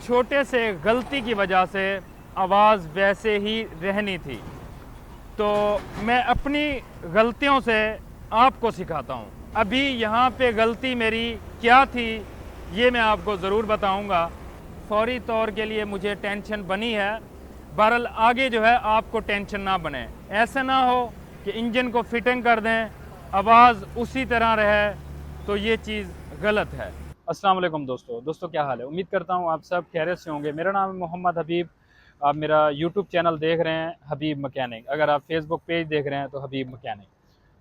छोटे से गलती की वजह से आवाज़ वैसे ही रहनी थी। तो मैं अपनी गलतियों से आपको सिखाता हूँ। अभी यहाँ पे गलती मेरी क्या थी ये मैं आपको ज़रूर बताऊँगा। फौरी तौर के लिए मुझे टेंशन बनी है, बहरहाल आगे जो है आपको टेंशन ना बने। ऐसा ना हो कि इंजन को फिटिंग कर दें, आवाज़ उसी तरह रहे, तो ये चीज़ गलत है। अस्सलाम वालेकुम दोस्तों क्या हाल है। उम्मीद करता हूँ आप सब खैरियत से होंगे। मेरा नाम है मोहम्मद हबीब। आप मेरा यूट्यूब चैनल देख रहे हैं हबीब मैकेनिक, अगर आप फेसबुक पेज देख रहे हैं तो हबीब मैकेनिक।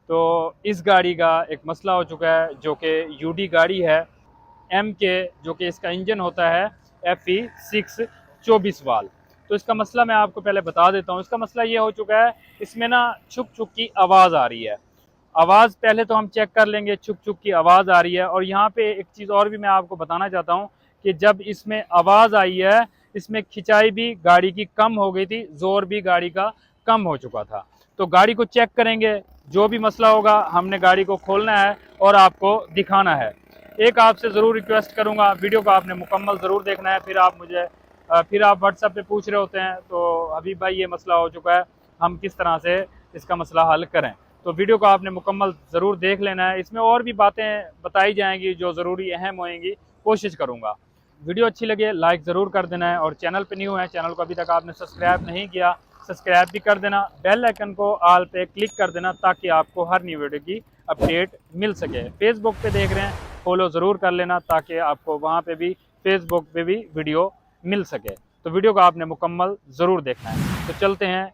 तो इस गाड़ी का एक मसला हो चुका है जो कि यूडी गाड़ी है एम के, जो कि इसका इंजन होता है FE6 24 वाल। तो इसका मसला मैं आपको पहले बता देता हूँ। इसका मसला ये हो चुका है, इसमें ना छुक छुक की आवाज़ आ रही है। आवाज़ पहले तो हम चेक कर लेंगे, छुक छुक की आवाज़ आ रही है। और यहाँ पे एक चीज़ और भी मैं आपको बताना चाहता हूँ कि जब इसमें आवाज़ आई है, इसमें खिंचाई भी गाड़ी की कम हो गई थी, ज़ोर भी गाड़ी का कम हो चुका था। तो गाड़ी को चेक करेंगे, जो भी मसला होगा हमने गाड़ी को खोलना है और आपको दिखाना है। एक आपसे ज़रूर रिक्वेस्ट करूँगा, वीडियो को आपने मुकम्मल ज़रूर देखना है। फिर आप व्हाट्सएप पे पूछ रहे होते हैं तो हबीब भाई ये मसला हो चुका है, हम किस तरह से इसका मसला हल करें। तो वीडियो को आपने मुकम्मल ज़रूर देख लेना है। इसमें और भी बातें बताई जाएंगी जो ज़रूरी अहम होएंगी, कोशिश करूँगा। वीडियो अच्छी लगे लाइक ज़रूर कर देना है, और चैनल पे न्यू है, चैनल को अभी तक आपने सब्सक्राइब नहीं किया, सब्सक्राइब भी कर देना। बेल आइकन को ऑल पे क्लिक कर देना ताकि आपको हर न्यू वीडियो की अपडेट मिल सके। फेसबुक पे देख रहे हैं, फॉलो ज़रूर कर लेना ताकि आपको वहाँ पे भी, फेसबुक पे भी वीडियो मिल सके। तो वीडियो को आपने मुकम्मल ज़रूर देखना है। तो चलते हैं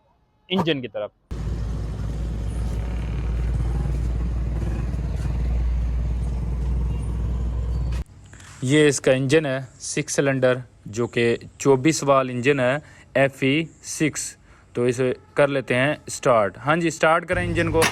इंजन की तरफ। ये इसका इंजन है 6 सिलेंडर, जो कि 24 वाल इंजन है FE6। तो इसे कर लेते हैं स्टार्ट। हाँ जी, स्टार्ट करें इंजन को।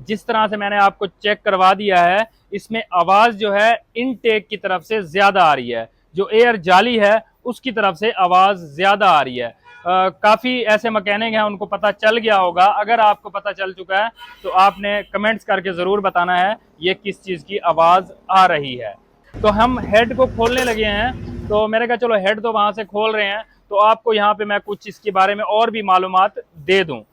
जिस तरह से मैंने आपको चेक करवा दिया है, इसमें आवाज़ जो है इनटेक की तरफ से ज़्यादा आ रही है, जो एयर जाली है उसकी तरफ से आवाज़ ज़्यादा आ रही है। काफ़ी ऐसे मैकेनिक हैं उनको पता चल गया होगा। अगर आपको पता चल चुका है तो आपने कमेंट्स करके ज़रूर बताना है ये किस चीज़ की आवाज़ आ रही है। तो हम हेड को खोलने लगे हैं, तो मैंने कहा चलो हेड तो वहाँ से खोल रहे हैं, तो आपको यहाँ पे मैं कुछ इसके बारे में और भी मालूमात दे दूँ।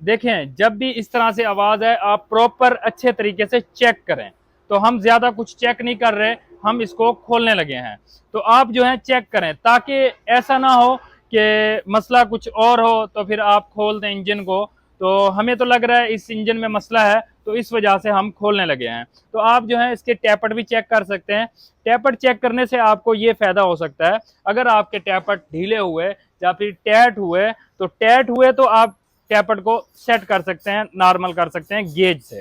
देखें, जब भी इस तरह से आवाज़ है आप प्रॉपर अच्छे तरीके से चेक करें। तो हम ज़्यादा कुछ चेक नहीं कर रहे, हम इसको खोलने लगे हैं। तो आप जो है चेक करें ताकि ऐसा ना हो कि मसला कुछ और हो तो फिर आप खोल दें इंजन को। तो हमें तो लग रहा है इस इंजन में मसला है, तो इस वजह से हम खोलने लगे हैं। तो आप जो है इसके टैपट भी चेक कर सकते हैं। टैपट चेक करने से आपको ये फ़ायदा हो सकता है, अगर आपके टैपट ढीले हुए या फिर टैट हुए तो आप टैपट को सेट कर सकते हैं, नॉर्मल कर सकते हैं गेज से।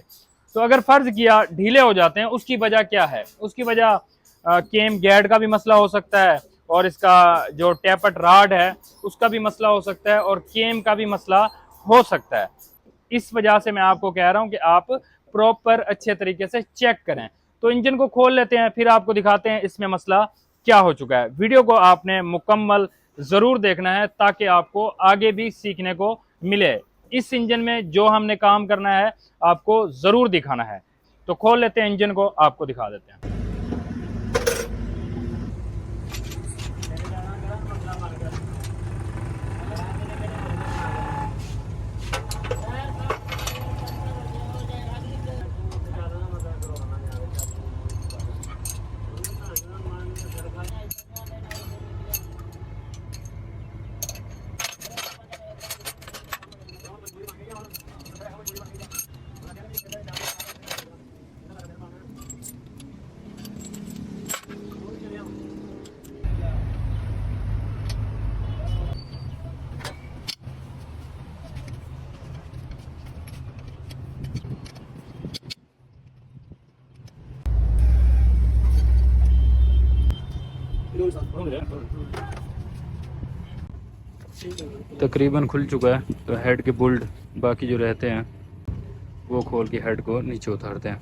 तो अगर फर्ज किया ढीले हो जाते हैं, उसकी वजह क्या है? उसकी वजह केम गैड का भी मसला हो सकता है, और इसका जो टैपट राड है उसका भी मसला हो सकता है, और केम का भी मसला हो सकता है। इस वजह से मैं आपको कह रहा हूं कि आप प्रॉपर अच्छे तरीके से चेक करें। तो इंजन को खोल लेते हैं, फिर आपको दिखाते हैं इसमें मसला क्या हो चुका है। वीडियो को आपने मुकम्मल ज़रूर देखना है ताकि आपको आगे भी सीखने को मिले। इस इंजन में जो हमने काम करना है आपको ज़रूर दिखाना है। तो खोल लेते हैं इंजन को, आपको दिखा देते हैं। तकरीबन खुल चुका है। तो हेड के बोल्ट बाकी जो रहते हैं वो खोल के हेड को नीचे उतारते हैं।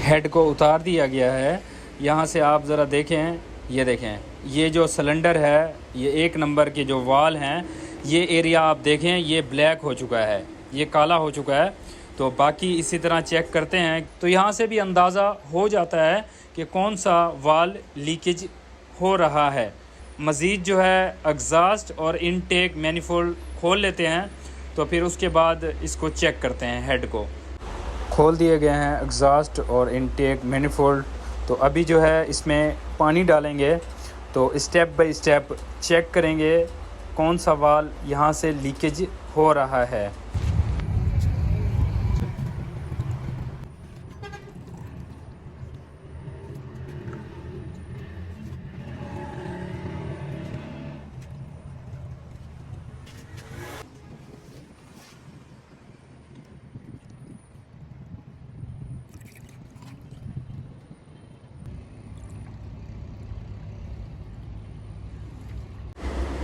हेड को उतार दिया गया है। यहाँ से आप ज़रा देखें, ये देखें, ये जो सिलेंडर है, ये 1 नंबर के जो वाल हैं, ये एरिया आप देखें, ये ब्लैक हो चुका है, ये काला हो चुका है। तो बाकी इसी तरह चेक करते हैं। तो यहाँ से भी अंदाज़ा हो जाता है कि कौन सा वाल लीकेज हो रहा है। मज़ीद जो है एग्ज़ॉस्ट और इनटेक मैनिफोल्ड खोल लेते हैं, तो फिर उसके बाद इसको चेक करते हैं। हेड को खोल दिए गए हैं एग्ज़ॉस्ट और इनटेक मैनिफोल्ड। तो अभी जो है इसमें पानी डालेंगे, तो स्टेप बाय स्टेप चेक करेंगे कौन सा वाल यहाँ से लीकेज हो रहा है।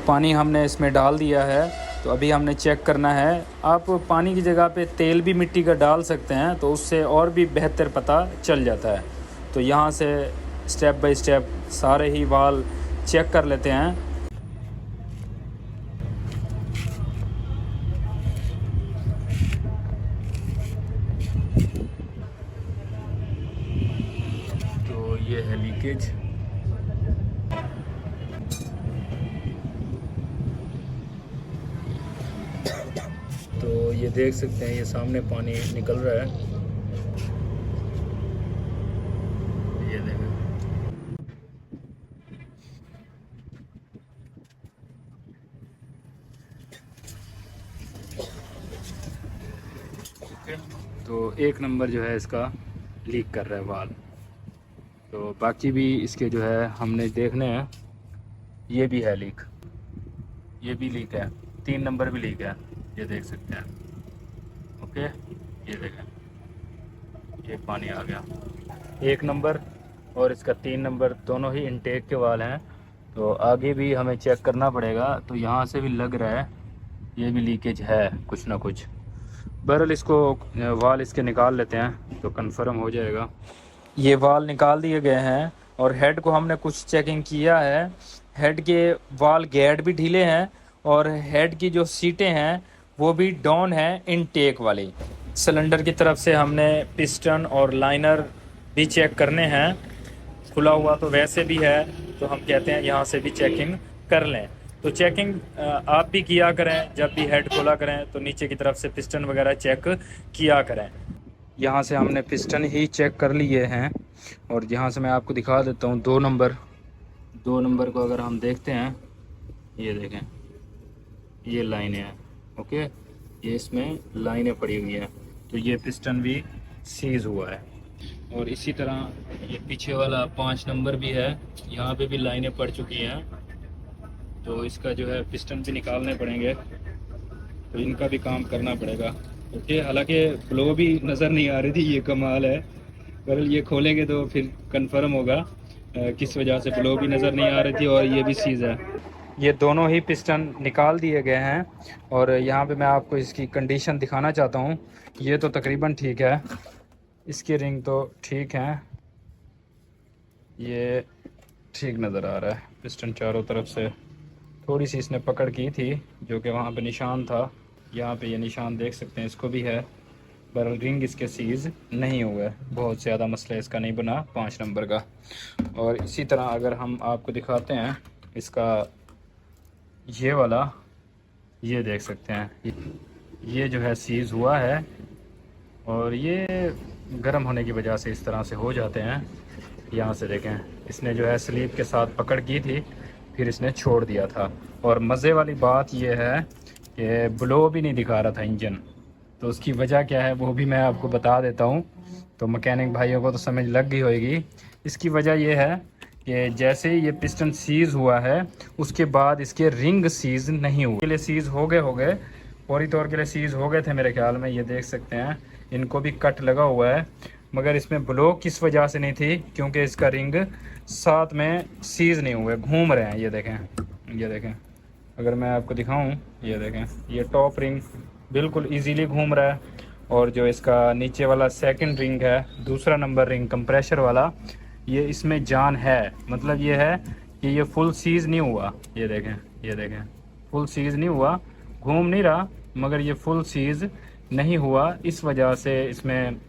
पानी हमने इसमें डाल दिया है, तो अभी हमने चेक करना है। आप पानी की जगह पे तेल भी मिट्टी का डाल सकते हैं, तो उससे और भी बेहतर पता चल जाता है। तो यहाँ से स्टेप बाय स्टेप सारे ही वाल चेक कर लेते हैं। तो ये है लीकेज। तो ये देख सकते हैं, ये सामने पानी निकल रहा है, ये देखें। तो 1 नंबर जो है इसका लीक कर रहा है वाल। तो बाकी भी इसके जो है हमने देखने हैं। ये भी है लीक, ये भी लीक है, 3 नंबर भी लीक है, ये देख सकते हैं। ओके, ये देखें, ये पानी आ गया। 1 नंबर और इसका 3 नंबर दोनों ही इनटेक के वाल हैं। तो आगे भी हमें चेक करना पड़ेगा। तो यहाँ से भी लग रहा है ये भी लीकेज है कुछ ना कुछ। बहरहाल इसको वाल इसके निकाल लेते हैं तो कंफर्म हो जाएगा। ये वाल निकाल दिए गए हैं और हेड को हमने कुछ चेकिंग किया है। हेड के वाल गैड भी ढीले हैं और हेड की जो सीटें हैं वो भी डाउन है इनटेक वाली। सिलेंडर की तरफ से हमने पिस्टन और लाइनर भी चेक करने हैं। खुला हुआ तो वैसे भी है, तो हम कहते हैं यहाँ से भी चेकिंग कर लें। तो चेकिंग आप भी किया करें, जब भी हेड खोला करें तो नीचे की तरफ से पिस्टन वगैरह चेक किया करें। यहाँ से हमने पिस्टन ही चेक कर लिए हैं और यहाँ से मैं आपको दिखा देता हूँ 2 नंबर को अगर हम देखते हैं, ये देखें, ये लाइनें हैं। ओके, ये इसमें लाइनें पड़ी हुई हैं, तो ये पिस्टन भी सीज हुआ है। और इसी तरह ये पीछे वाला 5 नंबर भी है, यहाँ पे भी लाइनें पड़ चुकी हैं। तो इसका जो है पिस्टन भी निकालने पड़ेंगे। तो इनका भी काम करना पड़ेगा। ओके, हालांकि ब्लो भी नज़र नहीं आ रही थी, ये कमाल है। पर ये खोलेंगे तो फिर कंफर्म होगा किस वजह से ब्लो भी नज़र नहीं आ रही थी और ये भी चीज़ है। ये दोनों ही पिस्टन निकाल दिए गए हैं और यहाँ पे मैं आपको इसकी कंडीशन दिखाना चाहता हूँ। ये तो तकरीबन ठीक है, इसकी रिंग तो ठीक है, ये ठीक नज़र आ रहा है। पिस्टन चारों तरफ से थोड़ी सी इसने पकड़ की थी, जो कि वहाँ पे निशान था, यहाँ पे ये निशान देख सकते हैं, इसको भी है। पर रिंग इसके सीज़ नहीं हुआ है, बहुत ज़्यादा मसला इसका नहीं बना 5 नंबर का। और इसी तरह अगर हम आपको दिखाते हैं इसका ये वाला, ये देख सकते हैं, ये जो है सीज़ हुआ है और ये गर्म होने की वजह से इस तरह से हो जाते हैं। यहाँ से देखें, इसने जो है स्लीप के साथ पकड़ की थी, फिर इसने छोड़ दिया था। और मज़े वाली बात यह है कि ब्लो भी नहीं दिखा रहा था इंजन, तो उसकी वजह क्या है वो भी मैं आपको बता देता हूँ। तो मैकेनिक भाइयों को तो समझ लग गई होगी। इसकी वजह यह है कि जैसे ही ये पिस्टन सीज़ हुआ है उसके बाद इसके रिंग सीज़ नहीं हुए। के लिए सीज़ हो गए फौरी तौर के लिए सीज़ हो गए थे मेरे ख्याल में। ये देख सकते हैं, इनको भी कट लगा हुआ है, मगर इसमें ब्लो किस वजह से नहीं थी, क्योंकि इसका रिंग साथ में सीज़ नहीं हुए, घूम रहे हैं। ये देखें, अगर मैं आपको दिखाऊं, ये देखें, ये टॉप रिंग बिल्कुल इजीली घूम रहा है। और जो इसका नीचे वाला सेकंड रिंग है, दूसरा नंबर रिंग कंप्रेशर वाला, ये इसमें जान है। मतलब ये है कि ये फुल सीज़ नहीं हुआ। ये देखें, फुल सीज़ नहीं हुआ, घूम नहीं रहा, मगर ये फुल सीज़ नहीं हुआ। इस वजह से इसमें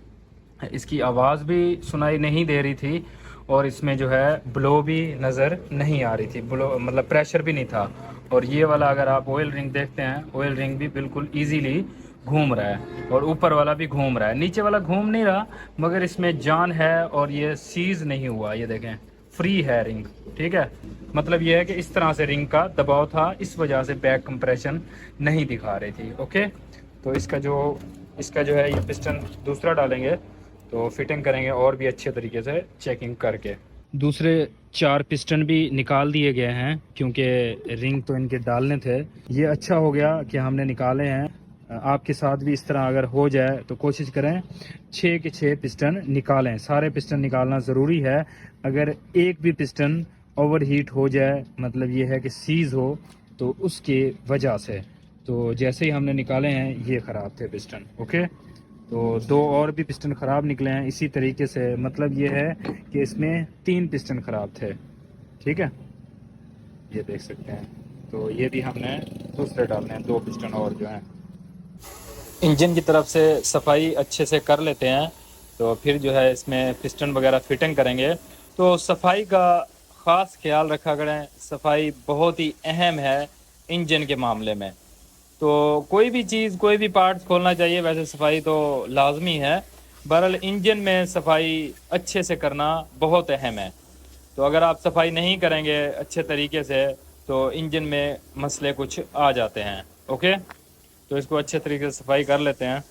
इसकी आवाज़ भी सुनाई नहीं दे रही थी और इसमें जो है ब्लो भी नज़र नहीं आ रही थी, ब्लो मतलब प्रेशर भी नहीं था। और ये वाला अगर आप ऑयल रिंग देखते हैं, ऑयल रिंग भी बिल्कुल इजीली घूम रहा है और ऊपर वाला भी घूम रहा है, नीचे वाला घूम नहीं रहा, मगर इसमें जान है और ये सीज़ नहीं हुआ। ये देखें, फ्री है रिंग, ठीक है। मतलब ये है कि इस तरह से रिंग का दबाव था, इस वजह से बैक कंप्रेशन नहीं दिखा रही थी। ओके, तो इसका जो है ये पिस्टन दूसरा डालेंगे तो फिटिंग करेंगे और भी अच्छे तरीके से चेकिंग करके। दूसरे 4 पिस्टन भी निकाल दिए गए हैं, क्योंकि रिंग तो इनके डालने थे। ये अच्छा हो गया कि हमने निकाले हैं। आपके साथ भी इस तरह अगर हो जाए तो कोशिश करें 6 के 6 पिस्टन निकालें। सारे पिस्टन निकालना ज़रूरी है। अगर एक भी पिस्टन ओवर हीट हो जाए, मतलब ये है कि सीज़ हो, तो उसके वजह से, तो जैसे ही हमने निकाले हैं ये ख़राब थे पिस्टन। ओके, तो 2 और भी पिस्टन ख़राब निकले हैं इसी तरीके से। मतलब ये है कि इसमें 3 पिस्टन ख़राब थे, ठीक है, ये देख सकते हैं। तो ये भी हमने दूसरे डालने हैं, 2 पिस्टन और जो हैं। इंजन की तरफ से सफाई अच्छे से कर लेते हैं, तो फिर जो है इसमें पिस्टन वगैरह फिटिंग करेंगे। तो सफाई का ख़ास ख्याल रखा करें, सफाई बहुत ही अहम है इंजन के मामले में। तो कोई भी चीज़, कोई भी पार्ट्स खोलना चाहिए, वैसे सफाई तो लाजमी है। बहरहाल इंजन में सफाई अच्छे से करना बहुत अहम है। तो अगर आप सफाई नहीं करेंगे अच्छे तरीके से तो इंजन में मसले कुछ आ जाते हैं। ओके, तो इसको अच्छे तरीके से सफाई कर लेते हैं।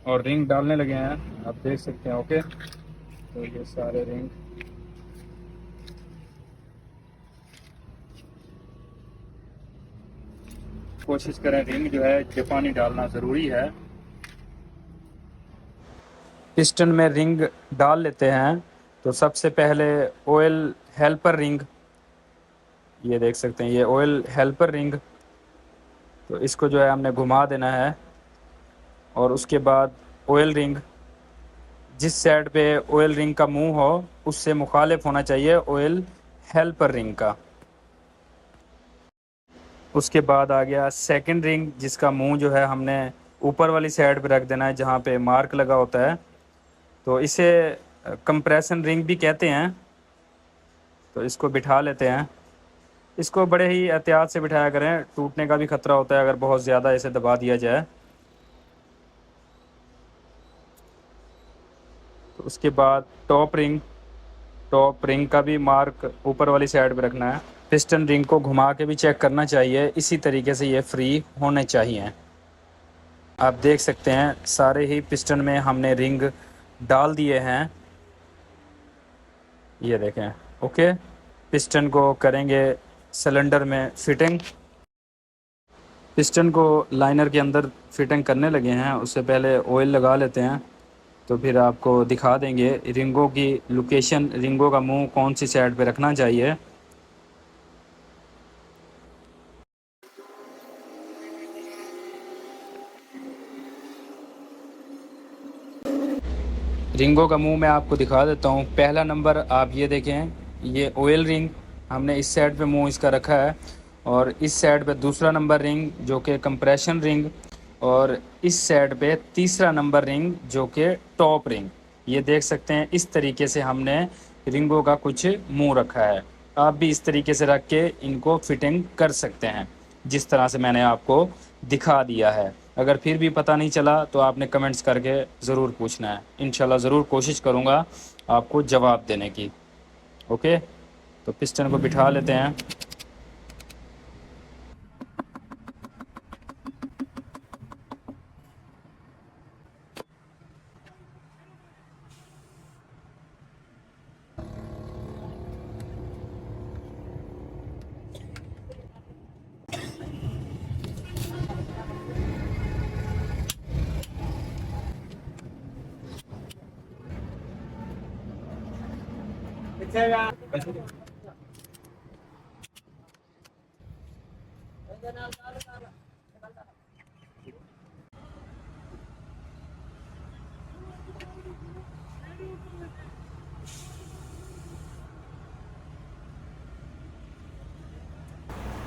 और रिंग डालने लगे हैं, आप देख सकते हैं। ओके, तो ये सारे रिंग कोशिश करें, रिंग जो है जापानी डालना ज़रूरी है। पिस्टन में रिंग डाल लेते हैं। तो सबसे पहले ऑयल हेल्पर रिंग, ये देख सकते हैं, ये ऑयल हेल्पर रिंग, तो इसको जो है हमने घुमा देना है। और उसके बाद ऑयल रिंग, जिस साइड पे ऑयल रिंग का मुंह हो उससे मुखालिफ होना चाहिए ऑयल हेल्पर रिंग का। उसके बाद आ गया सेकंड रिंग, जिसका मुंह जो है हमने ऊपर वाली साइड पे रख देना है जहाँ पे मार्क लगा होता है। तो इसे कंप्रेशन रिंग भी कहते हैं। तो इसको बिठा लेते हैं। इसको बड़े ही एहतियात से बिठाया करें, टूटने का भी खतरा होता है अगर बहुत ज़्यादा इसे दबा दिया जाए। तो उसके बाद टॉप रिंग का भी मार्क ऊपर वाली साइड पे रखना है। पिस्टन रिंग को घुमा के भी चेक करना चाहिए, इसी तरीके से ये फ्री होने चाहिए। आप देख सकते हैं सारे ही पिस्टन में हमने रिंग डाल दिए हैं। ये देखें। ओके, पिस्टन को करेंगे सिलेंडर में फिटिंग। पिस्टन को लाइनर के अंदर फिटिंग करने लगे हैं, उससे पहले ऑयल लगा लेते हैं, तो फिर आपको दिखा देंगे रिंगों की लोकेशन, रिंगों का मुंह कौन सी साइड पे रखना चाहिए। रिंगों का मुंह मैं आपको दिखा देता हूँ। पहला नंबर आप ये देखें, ये ऑयल रिंग, हमने इस साइड पे मुंह इसका रखा है, और इस साइड पे दूसरा नंबर रिंग जो कि कंप्रेशन रिंग, और इस साइड पे तीसरा नंबर रिंग जो कि टॉप रिंग। ये देख सकते हैं, इस तरीके से हमने रिंगों का कुछ मुंह रखा है। आप भी इस तरीके से रख के इनको फिटिंग कर सकते हैं, जिस तरह से मैंने आपको दिखा दिया है। अगर फिर भी पता नहीं चला तो आपने कमेंट्स करके ज़रूर पूछना है, इंशाल्लाह ज़रूर कोशिश करूँगा आपको जवाब देने की। ओके, तो पिस्टन को बिठा लेते हैं।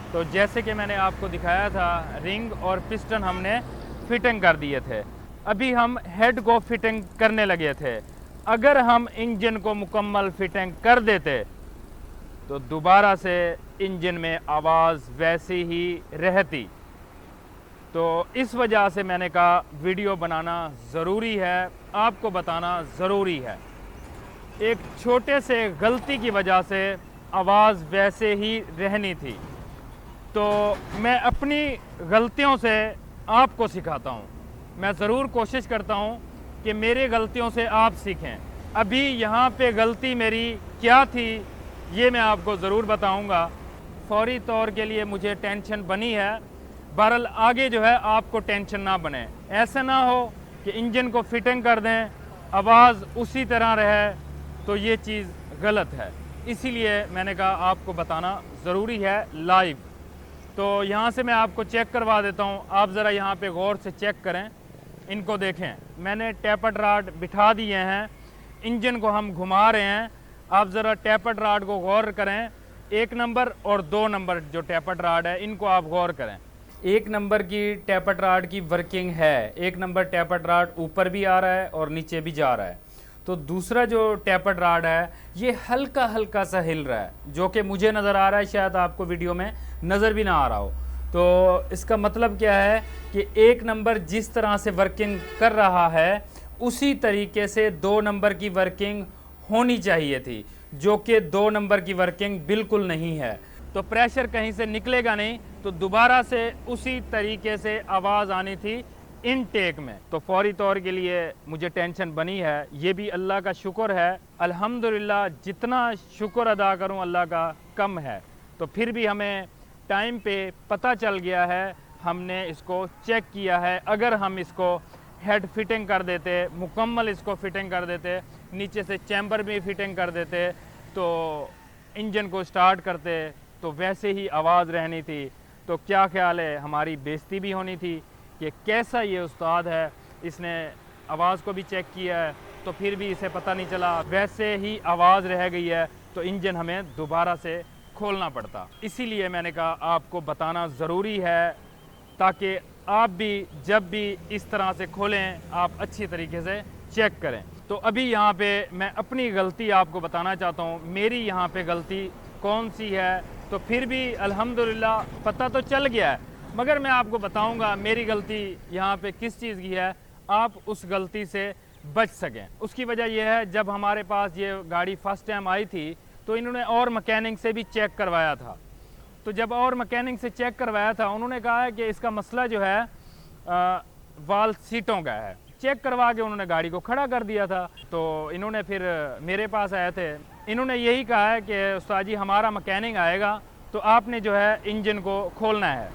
तो जैसे कि मैंने आपको दिखाया था, रिंग और पिस्टन हमने फिटिंग कर दिए थे। अभी हम हेड को फिटिंग करने लगे थे। अगर हम इंजन को मुकम्मल फिटिंग कर देते तो दोबारा से इंजन में आवाज़ वैसी ही रहती। तो इस वजह से मैंने कहा वीडियो बनाना ज़रूरी है, आपको बताना ज़रूरी है। एक छोटे से गलती की वजह से आवाज़ वैसे ही रहनी थी। तो मैं अपनी गलतियों से आपको सिखाता हूँ। मैं ज़रूर कोशिश करता हूँ कि मेरे गलतियों से आप सीखें। अभी यहाँ पे गलती मेरी क्या थी ये मैं आपको ज़रूर बताऊँगा। फौरी तौर के लिए मुझे टेंशन बनी है, बहरहाल आगे जो है आपको टेंशन ना बने। ऐसा ना हो कि इंजन को फिटिंग कर दें, आवाज़ उसी तरह रहे, तो ये चीज़ गलत है। इसीलिए मैंने कहा आपको बताना ज़रूरी है लाइव। तो यहाँ से मैं आपको चेक करवा देता हूँ। आप ज़रा यहाँ पे गौर से चेक करें, इनको देखें। मैंने टेपर्ड राड बिठा दिए हैं, इंजन को हम घुमा रहे हैं। आप ज़रा टेपर्ड राड को गौर करें। 1 नंबर और 2 नंबर जो टेपर्ड राड है, इनको आप गौर करें। 1 नंबर की टेपर्ड राड की वर्किंग है। 1 नंबर टेपर्ड राड ऊपर भी आ रहा है और नीचे भी जा रहा है। तो दूसरा जो टेपर्ड राड है ये हल्का हल्का सा हिल रहा है, जो कि मुझे नज़र आ रहा है, शायद आपको वीडियो में नज़र भी ना आ रहा हो। तो इसका मतलब क्या है कि 1 नंबर जिस तरह से वर्किंग कर रहा है उसी तरीके से 2 नंबर की वर्किंग होनी चाहिए थी, जो कि 2 नंबर की वर्किंग बिल्कुल नहीं है। तो प्रेशर कहीं से निकलेगा नहीं, तो दोबारा से उसी तरीके से आवाज़ आनी थी इनटेक में। तो फौरी तौर के लिए मुझे टेंशन बनी है, ये भी अल्लाह का शुक्र है। अल्हम्दुलिल्लाह, जितना शुक्र अदा करूं अल्लाह का कम है। तो फिर भी हमें टाइम पे पता चल गया है, हमने इसको चेक किया है। अगर हम इसको हेड फिटिंग कर देते, मुकम्मल इसको फिटिंग कर देते, नीचे से चैम्बर भी फिटिंग कर देते, तो इंजन को स्टार्ट करते तो वैसे ही आवाज़ रहनी थी। तो क्या ख्याल है, हमारी बेइज्जती भी होनी थी कि कैसा ये उस्ताद है, इसने आवाज़ को भी चेक किया है तो फिर भी इसे पता नहीं चला, वैसे ही आवाज़ रह गई है, तो इंजन हमें दोबारा से खोलना पड़ता। इसीलिए मैंने कहा आपको बताना ज़रूरी है, ताकि आप भी जब भी इस तरह से खोलें आप अच्छी तरीके से चेक करें। तो अभी यहाँ पे मैं अपनी गलती आपको बताना चाहता हूँ, मेरी यहाँ पे गलती कौन सी है। तो फिर भी अल्हम्दुलिल्लाह पता तो चल गया है, मगर मैं आपको बताऊंगा मेरी गलती यहाँ पे किस चीज़ की है, आप उस गलती से बच सकें। उसकी वजह यह है, जब हमारे पास ये गाड़ी फर्स्ट टाइम आई थी तो इन्होंने और मैकेनिक से भी चेक करवाया था। तो जब और मैकेनिक से चेक करवाया था, उन्होंने कहा है कि इसका मसला जो है वाल सीटों का है। चेक करवा के उन्होंने गाड़ी को खड़ा कर दिया था। तो इन्होंने फिर मेरे पास आए थे, इन्होंने यही कहा है कि उस्ताद जी हमारा मैकेनिक आएगा तो आपने जो है इंजन को खोलना है।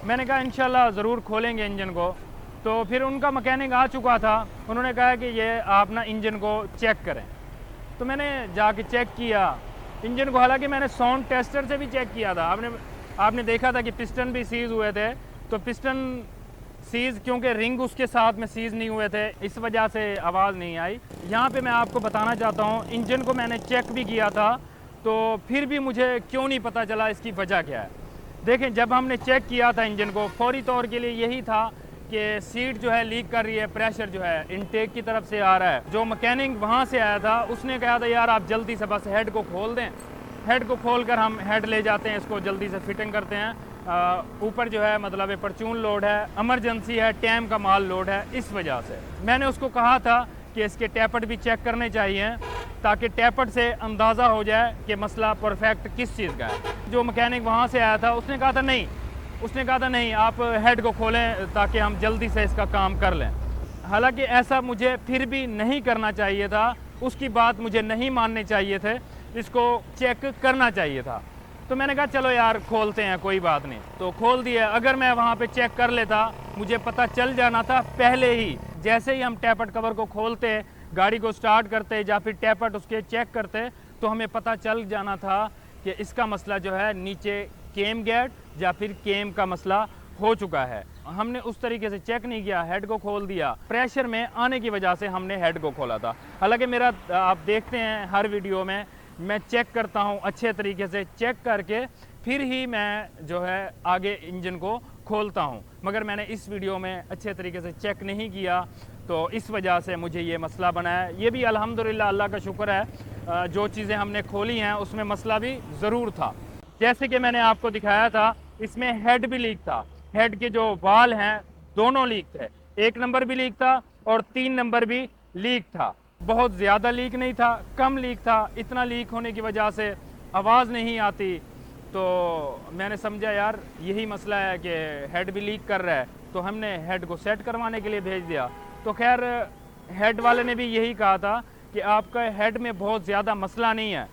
मैंने कहा इंशाल्लाह ज़रूर खोलेंगे इंजन को। तो फिर उनका मैकेनिक आ चुका था, उन्होंने कहा कि ये आप ना इंजन को चेक करें। तो मैंने जाके चेक किया इंजन को, हालांकि मैंने साउंड टेस्टर से भी चेक किया था। आपने देखा था कि पिस्टन भी सीज़ हुए थे, तो पिस्टन सीज़ क्योंकि रिंग उसके साथ में सीज़ नहीं हुए थे, इस वजह से आवाज़ नहीं आई। यहाँ पे मैं आपको बताना चाहता हूँ इंजन को मैंने चेक भी किया था, तो फिर भी मुझे क्यों नहीं पता चला इसकी वजह क्या है। देखें, जब हमने चेक किया था इंजन को, फौरी तौर के लिए यही था कि सीट जो है लीक कर रही है, प्रेशर जो है इनटेक की तरफ से आ रहा है। जो मैकेनिक वहाँ से आया था उसने कहा था यार आप जल्दी से बस हेड को खोल दें, हेड को खोल कर हम हेड ले जाते हैं, इसको जल्दी से फिटिंग करते हैं। ऊपर जो है मतलब परचून लोड है, इमरजेंसी है, टैम का माल लोड है, इस वजह से मैंने उसको कहा था कि इसके टैपट भी चेक करने चाहिए ताकि टैपट से अंदाज़ा हो जाए कि मसला परफेक्ट किस चीज़ का है। जो मैकेनिक वहाँ से आया था उसने कहा था नहीं आप हेड को खोलें ताकि हम जल्दी से इसका काम कर लें। हालांकि ऐसा मुझे फिर भी नहीं करना चाहिए था, उसकी बात मुझे नहीं माननी चाहिए थे, इसको चेक करना चाहिए था। तो मैंने कहा चलो यार खोलते हैं, कोई बात नहीं, तो खोल दिया। अगर मैं वहाँ पे चेक कर लेता मुझे पता चल जाना था पहले ही, जैसे ही हम टैपट कवर को खोलते, गाड़ी को स्टार्ट करते या फिर टैपट उसके चेक करते, तो हमें पता चल जाना था कि इसका मसला जो है नीचे केम गेट या फिर केम का मसला हो चुका है। हमने उस तरीके से चेक नहीं किया, हेड को खोल दिया। प्रेशर में आने की वजह से हमने हेड को खोला था। हालांकि मेरा आप देखते हैं हर वीडियो में मैं चेक करता हूं, अच्छे तरीके से चेक करके फिर ही मैं जो है आगे इंजन को खोलता हूं, मगर मैंने इस वीडियो में अच्छे तरीके से चेक नहीं किया, तो इस वजह से मुझे ये मसला बना है। ये भी अल्हम्दुलिल्लाह अल्लाह का शुक्र है, जो चीज़ें हमने खोली हैं उसमें मसला भी ज़रूर था। जैसे कि मैंने आपको दिखाया था इसमें हेड भी लीक था, हेड के जो वाल हैं दोनों लीक थे, 1 नंबर भी लीक था और 3 नंबर भी लीक था। बहुत ज़्यादा लीक नहीं था, कम लीक था। इतना लीक होने की वजह से आवाज़ नहीं आती, तो मैंने समझा यार यही मसला है कि हेड भी लीक कर रहा है, तो हमने हेड को सेट करवाने के लिए भेज दिया। तो खैर हेड वाले ने भी यही कहा था कि आपका हेड में बहुत ज़्यादा मसला नहीं है।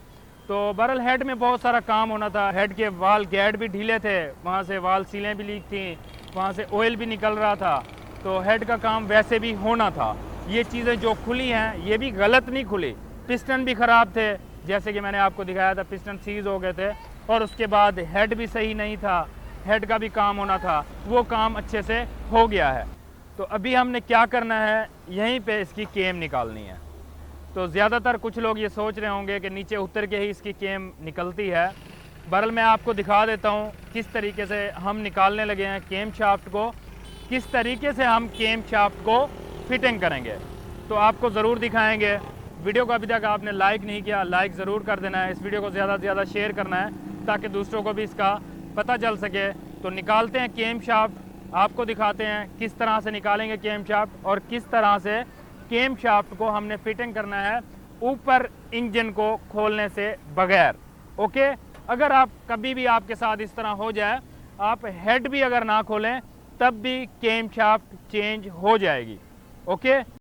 तो बहरहाल हेड में बहुत सारा काम होना था, हेड के वाल गैड भी ढीले थे, वहाँ से वाल सीलें भी लीक थी, वहाँ से ऑयल भी निकल रहा था, तो हेड का काम वैसे भी होना था। ये चीज़ें जो खुली हैं ये भी गलत नहीं खुली, पिस्टन भी ख़राब थे, जैसे कि मैंने आपको दिखाया था पिस्टन सीज हो गए थे, और उसके बाद हेड भी सही नहीं था, हेड का भी काम होना था, वो काम अच्छे से हो गया है। तो अभी हमने क्या करना है, यहीं पे इसकी केम निकालनी है। तो ज़्यादातर कुछ लोग ये सोच रहे होंगे कि नीचे उतर के ही इसकी केम निकलती है। बहरहाल मैं आपको दिखा देता हूँ किस तरीके से हम निकालने लगे हैं केम शाफ्ट को, किस तरीके से हम केम शाफ्ट को फिटिंग करेंगे, तो आपको ज़रूर दिखाएंगे। वीडियो को अभी तक आपने लाइक नहीं किया, लाइक ज़रूर कर देना है, इस वीडियो को ज़्यादा से ज़्यादा शेयर करना है ताकि दूसरों को भी इसका पता चल सके। तो निकालते हैं केम शाफ्ट, आपको दिखाते हैं किस तरह से निकालेंगे केम शाफ्ट और किस तरह से केम शाफ्ट को हमने फिटिंग करना है ऊपर इंजन को खोलने से बगैर। ओके, अगर आप कभी भी आपके साथ इस तरह हो जाए, आप हेड भी अगर ना खोलें तब भी केम शाफ्ट चेंज हो जाएगी। ओके।